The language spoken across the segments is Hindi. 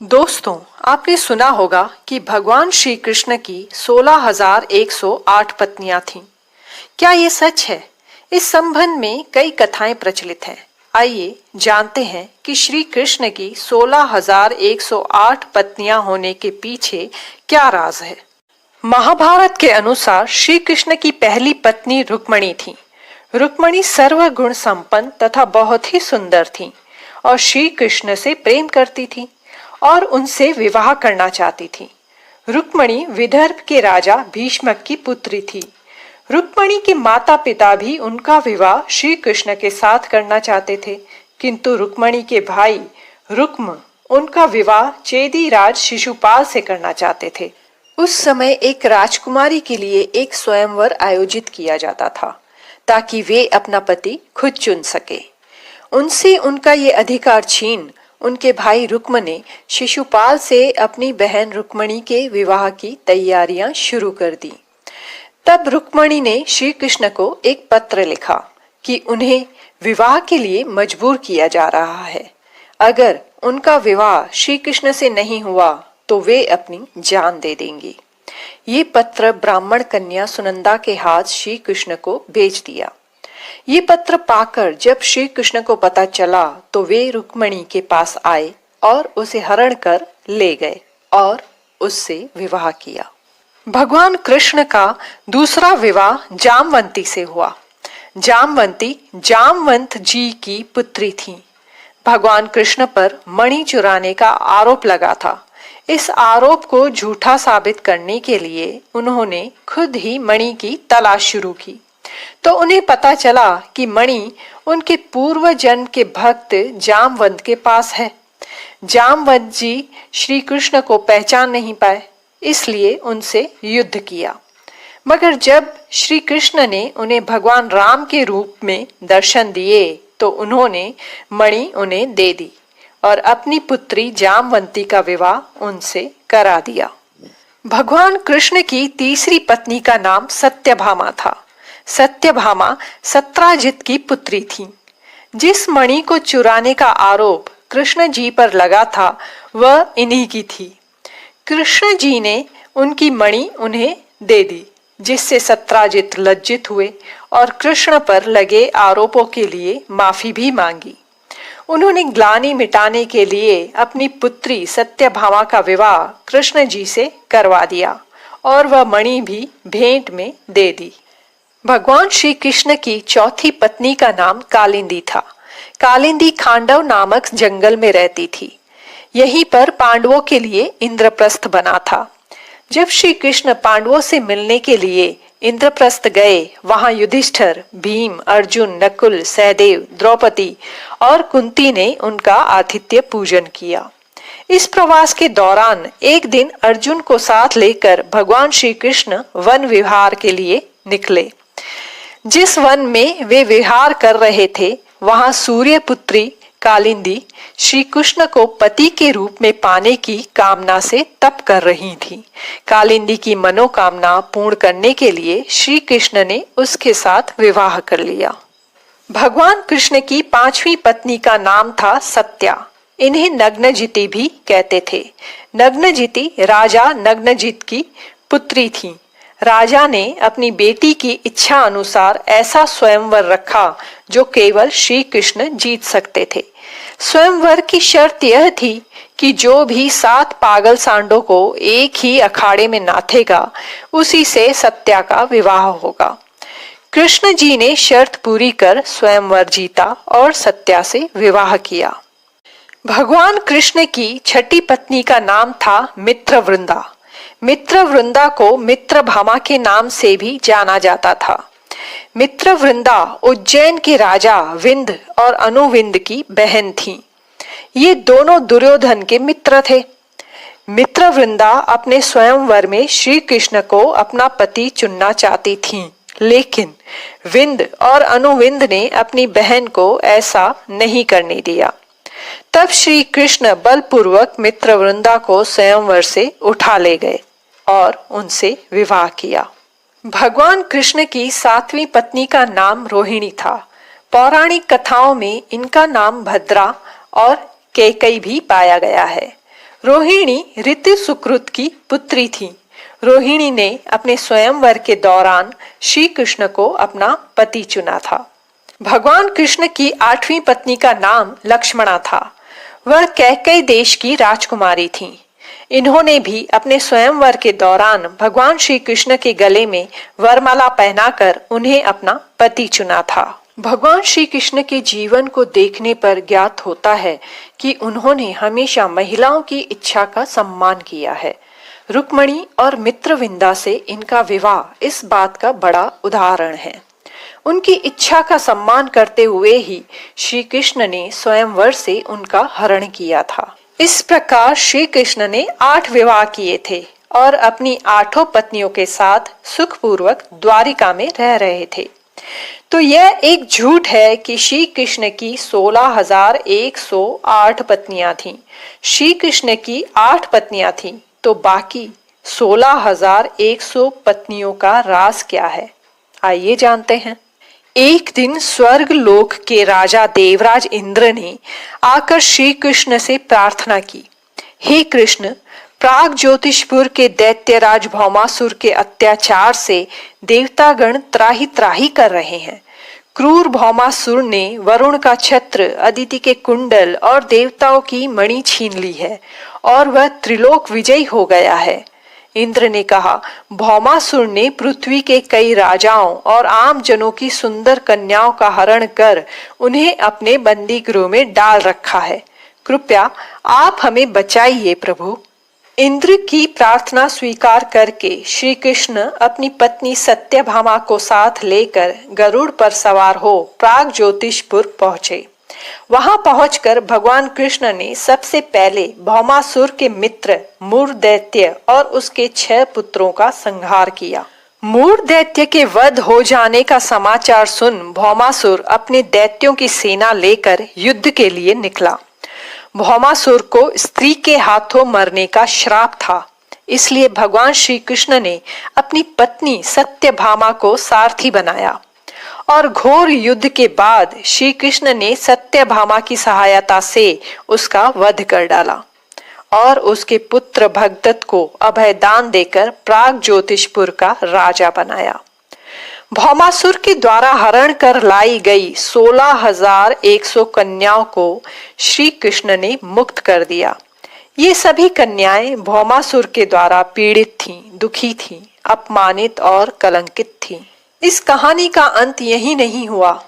दोस्तों, आपने सुना होगा कि भगवान श्री कृष्ण की 16,108 पत्नियां थीं। क्या ये सच है? इस संबंध में कई कथाएं प्रचलित हैं। आइए जानते हैं कि श्री कृष्ण की 16,108 पत्नियां होने के पीछे क्या राज है। महाभारत के अनुसार श्री कृष्ण की पहली पत्नी रुक्मणी थी। रुक्मणी सर्वगुण संपन्न तथा बहुत ही सुंदर थी और श्री कृष्ण से प्रेम करती थी और उनसे विवाह करना चाहती थी। रुक्मणी विदर्भ के राजा भीष्मक की पुत्री थी। रुक्मणी के माता पिता भी उनका विवाह श्री कृष्ण के साथ करना चाहते थे, किंतु रुक्मणी के भाई रुक्म उनका विवाह चेदी राज शिशुपाल से करना चाहते थे। उस समय एक राजकुमारी के लिए एक स्वयंवर आयोजित किया जाता था ताकि वे अपना पति खुद चुन सके। उनसे उनका ये अधिकार छीन उनके भाई रुक्म ने शिशुपाल से अपनी बहन रुक्मणी के विवाह की तैयारियां शुरू कर दी। तब रुक्मणी ने श्री कृष्ण को एक पत्र लिखा कि उन्हें विवाह के लिए मजबूर किया जा रहा है। अगर उनका विवाह श्री कृष्ण से नहीं हुआ तो वे अपनी जान दे देंगी। ये पत्र ब्राह्मण कन्या सुनंदा के हाथ श्री कृष्ण को भेज दिया। ये पत्र पाकर जब श्री कृष्ण को पता चला तो वे रुक्मणी के पास आए और उसे हरण कर ले गए और उससे विवाह किया। भगवान कृष्ण का दूसरा विवाह जामवंती से हुआ। जामवंती जामवंत जी की पुत्री थी। भगवान कृष्ण पर मणि चुराने का आरोप लगा था। इस आरोप को झूठा साबित करने के लिए उन्होंने खुद ही मणि की तलाश शुरू की। तो उन्हें पता चला कि मणि उनके पूर्व जन्म के भक्त जामवंत के पास है। जामवंत जी श्री कृष्ण को पहचान नहीं पाए, इसलिए उनसे युद्ध किया। मगर जब श्री कृष्ण ने उन्हें भगवान राम के रूप में दर्शन दिए तो उन्होंने मणि उन्हें दे दी और अपनी पुत्री जामवंती का विवाह उनसे करा दिया। भगवान कृष्ण की तीसरी पत्नी का नाम सत्यभामा था। सत्यभामा सत्राजित की पुत्री थी। जिस मणि को चुराने का आरोप कृष्ण जी पर लगा था वह इन्हीं की थी। कृष्ण जी ने उनकी मणि उन्हें दे दी, जिससे सत्राजित लज्जित हुए और कृष्ण पर लगे आरोपों के लिए माफी भी मांगी। उन्होंने ग्लानि मिटाने के लिए अपनी पुत्री सत्यभामा का विवाह कृष्ण जी से करवा दिया और वह मणि भी भेंट में दे दी। भगवान श्री कृष्ण की चौथी पत्नी का नाम कालिंदी था। कालिंदी खांडव नामक जंगल में रहती थी। यहीं पर पांडवों के लिए इंद्रप्रस्थ बना था। जब श्री कृष्ण पांडवों से मिलने के लिए इंद्रप्रस्थ गए, वहां युधिष्ठिर, भीम, अर्जुन, नकुल, सहदेव, द्रौपदी और कुंती ने उनका आतिथ्य पूजन किया। इस प्रवास के दौरान एक दिन अर्जुन को साथ लेकर भगवान श्री कृष्ण वन विहार के लिए निकले। जिस वन में वे विहार कर रहे थे वहां सूर्य पुत्री कालिंदी श्री कृष्ण को पति के रूप में पाने की कामना से तप कर रही थी। कालिंदी की मनोकामना पूर्ण करने के लिए श्री कृष्ण ने उसके साथ विवाह कर लिया। भगवान कृष्ण की पांचवी पत्नी का नाम था सत्या। इन्हें नग्नजिति भी कहते थे। नग्नजिति राजा नग्नजित की पुत्री थी। राजा ने अपनी बेटी की इच्छा अनुसार ऐसा स्वयंवर रखा जो केवल श्री कृष्ण जीत सकते थे। स्वयंवर की शर्त यह थी कि जो भी 7 पागल सांडों को एक ही अखाड़े में नाथेगा उसी से सत्या का विवाह होगा। कृष्ण जी ने शर्त पूरी कर स्वयंवर जीता और सत्या से विवाह किया। भगवान कृष्ण की छठी पत्नी का नाम था मित्रवृंदा। मित्रवृंदा को मित्रभामा के नाम से भी जाना जाता था। मित्रवृंदा उज्जैन के राजा विंध और अनुविंद की बहन थी। ये दोनों दुर्योधन के मित्र थे। मित्रवृंदा अपने स्वयंवर में श्री कृष्ण को अपना पति चुनना चाहती थीं, लेकिन विंध और अनुविंद ने अपनी बहन को ऐसा नहीं करने दिया। तब श्री कृष्ण बलपूर्वक मित्रवृंदा को स्वयंवर से उठा ले गए और उनसे विवाह किया। भगवान कृष्ण की 7वीं पत्नी का नाम रोहिणी था। पौराणिक कथाओं में इनका नाम भद्रा और कैकई भी पाया गया है। रोहिणी ऋतु सुकृत की पुत्री थी। रोहिणी ने अपने स्वयंवर के दौरान श्री कृष्ण को अपना पति चुना था। भगवान कृष्ण की 8वीं पत्नी का नाम लक्ष्मणा था। वह कैकेयी देश की राजकुमारी थी। इन्होंने भी अपने स्वयंवर के दौरान भगवान श्री कृष्ण के गले में वरमाला पहनाकर उन्हें अपना पति चुना था। भगवान श्री कृष्ण के जीवन को देखने पर ज्ञात होता है कि उन्होंने हमेशा महिलाओं की इच्छा का सम्मान किया है। रुक्मणी और मित्रविंदा से इनका विवाह इस बात का बड़ा उदाहरण है। उनकी इच्छा का सम्मान करते हुए ही श्री कृष्ण ने स्वयंवर से उनका हरण किया था। इस प्रकार श्री कृष्ण ने 8 विवाह किए थे और अपनी 8 पत्नियों के साथ सुखपूर्वक द्वारिका में रह रहे थे। तो यह एक झूठ है कि श्री कृष्ण की 16,108 पत्नियां थीं। श्री कृष्ण की 8 पत्नियां थीं, तो बाकी 16,100 पत्नियों का राज क्या है, आइए जानते हैं। एक दिन स्वर्ग लोक के राजा देवराज इंद्र ने आकर श्री कृष्ण से प्रार्थना की, हे कृष्ण, प्राग ज्योतिषपुर के दैत्यराज भौमासुर के अत्याचार से देवतागण त्राही त्राही कर रहे हैं। क्रूर भौमासुर ने वरुण का छत्र, अदिति के कुंडल और देवताओं की मणि छीन ली है और वह त्रिलोक विजयी हो गया है। इंद्र ने कहा, भौमासुर ने पृथ्वी के कई राजाओं और आम जनों की सुंदर कन्याओं का हरण कर उन्हें अपने बंदी गृह में डाल रखा है। कृपया आप हमें बचाइए प्रभु। इंद्र की प्रार्थना स्वीकार करके श्री कृष्ण अपनी पत्नी सत्यभामा को साथ लेकर गरुड़ पर सवार हो प्राग ज्योतिषपुर पहुंचे। वहां पहुंचकर भगवान कृष्ण ने सबसे पहले भौमासुर के मित्र मूर दैत्य और उसके 6 पुत्रों का संहार किया। मूर दैत्य के वध हो जाने का समाचार सुन भौमासुर अपने दैत्यों की सेना लेकर युद्ध के लिए निकला। भौमासुर को स्त्री के हाथों मरने का श्राप था, इसलिए भगवान श्री कृष्ण ने अपनी पत्नी सत्यभामा को सारथी बनाया और घोर युद्ध के बाद श्री कृष्ण ने सत्यभामा की सहायता से उसका वध कर डाला और उसके पुत्र भगदत्त को अभयदान देकर प्राग ज्योतिषपुर का राजा बनाया। भौमासुर के द्वारा हरण कर लाई गई 16,100 कन्याओं को श्री कृष्ण ने मुक्त कर दिया। ये सभी कन्याएं भौमासुर के द्वारा पीड़ित थीं, दुखी थीं, अपमानित और कलंकित थीं। इस कहानी का अंत यही नहीं हुआ।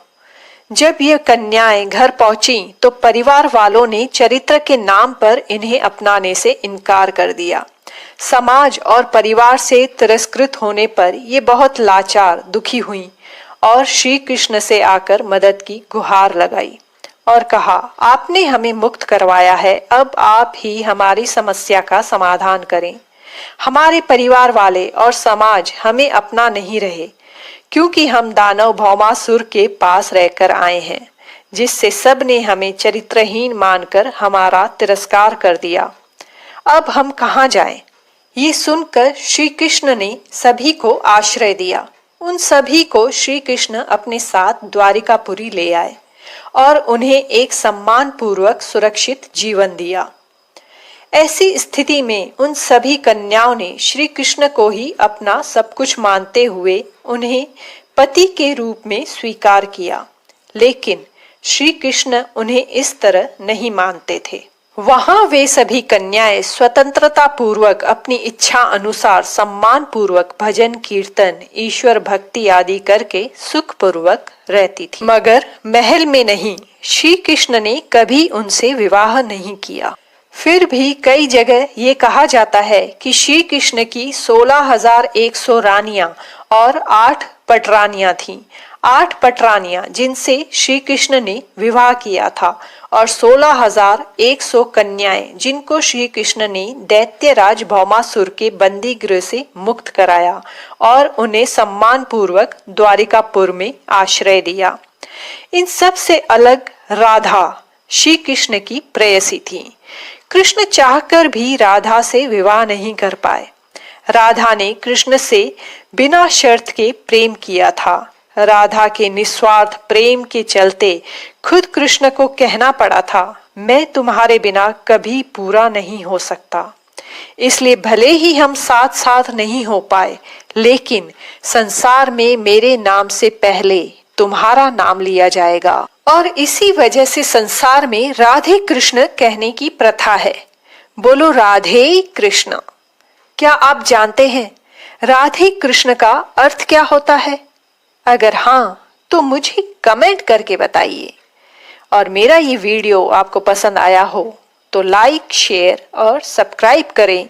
जब ये कन्याएं घर पहुंची तो परिवार वालों ने चरित्र के नाम पर इन्हें अपनाने से इनकार कर दिया। समाज और परिवार से तिरस्कृत होने पर ये बहुत लाचार, दुखी हुई और श्री कृष्ण से आकर मदद की गुहार लगाई और कहा, आपने हमें मुक्त करवाया है, अब आप ही हमारी समस्या का समाधान करें। हमारे परिवार वाले और समाज हमें अपना नहीं रहे, क्योंकि हम दानव भौमासुर के पास रहकर आए हैं, जिससे सब ने हमें चरित्रहीन मानकर हमारा तिरस्कार कर दिया। अब हम कहाँ जाएं? ये सुनकर श्री कृष्ण ने सभी को आश्रय दिया। उन सभी को श्री कृष्ण अपने साथ द्वारिकापुरी ले आए और उन्हें एक सम्मान पूर्वक सुरक्षित जीवन दिया। ऐसी स्थिति में उन सभी कन्याओं ने श्री कृष्ण को ही अपना सब कुछ मानते हुए उन्हें पति के रूप में स्वीकार किया, लेकिन श्री कृष्ण उन्हें इस तरह नहीं मानते थे। वहां वे सभी कन्याएं स्वतंत्रता पूर्वक अपनी इच्छा अनुसार सम्मान पूर्वक भजन, कीर्तन, ईश्वर भक्ति आदि करके सुखपूर्वक रहती थी, मगर महल में नहीं। श्री कृष्ण ने कभी उनसे विवाह नहीं किया। फिर भी कई जगह ये कहा जाता है कि श्री कृष्ण की 16,100 रानियां और 8 पटरानियां थीं। 8 पटरानियां जिनसे श्री कृष्ण ने विवाह किया था और 16,100 कन्याएं जिनको श्री कृष्ण ने दैत्यराज भौमासुर के बंदी गृह से मुक्त कराया और उन्हें सम्मान पूर्वक द्वारिकापुर में आश्रय दिया। इन सब से अलग राधा श्री कृष्ण की प्रेयसी थी। कृष्ण चाहकर भी राधा से विवाह नहीं कर पाए। राधा ने कृष्ण से बिना शर्त के प्रेम किया था। राधा के निस्वार्थ प्रेम के चलते खुद कृष्ण को कहना पड़ा था, मैं तुम्हारे बिना कभी पूरा नहीं हो सकता। इसलिए भले ही हम साथ साथ नहीं हो पाए, लेकिन संसार में मेरे नाम से पहले तुम्हारा नाम लिया जाएगा। और इसी वजह से संसार में राधे कृष्ण कहने की प्रथा है। बोलो राधे कृष्ण। क्या आप जानते हैं राधे कृष्ण का अर्थ क्या होता है? अगर हाँ, तो मुझे कमेंट करके बताइए। और मेरा ये वीडियो आपको पसंद आया हो तो लाइक, शेयर और सब्सक्राइब करें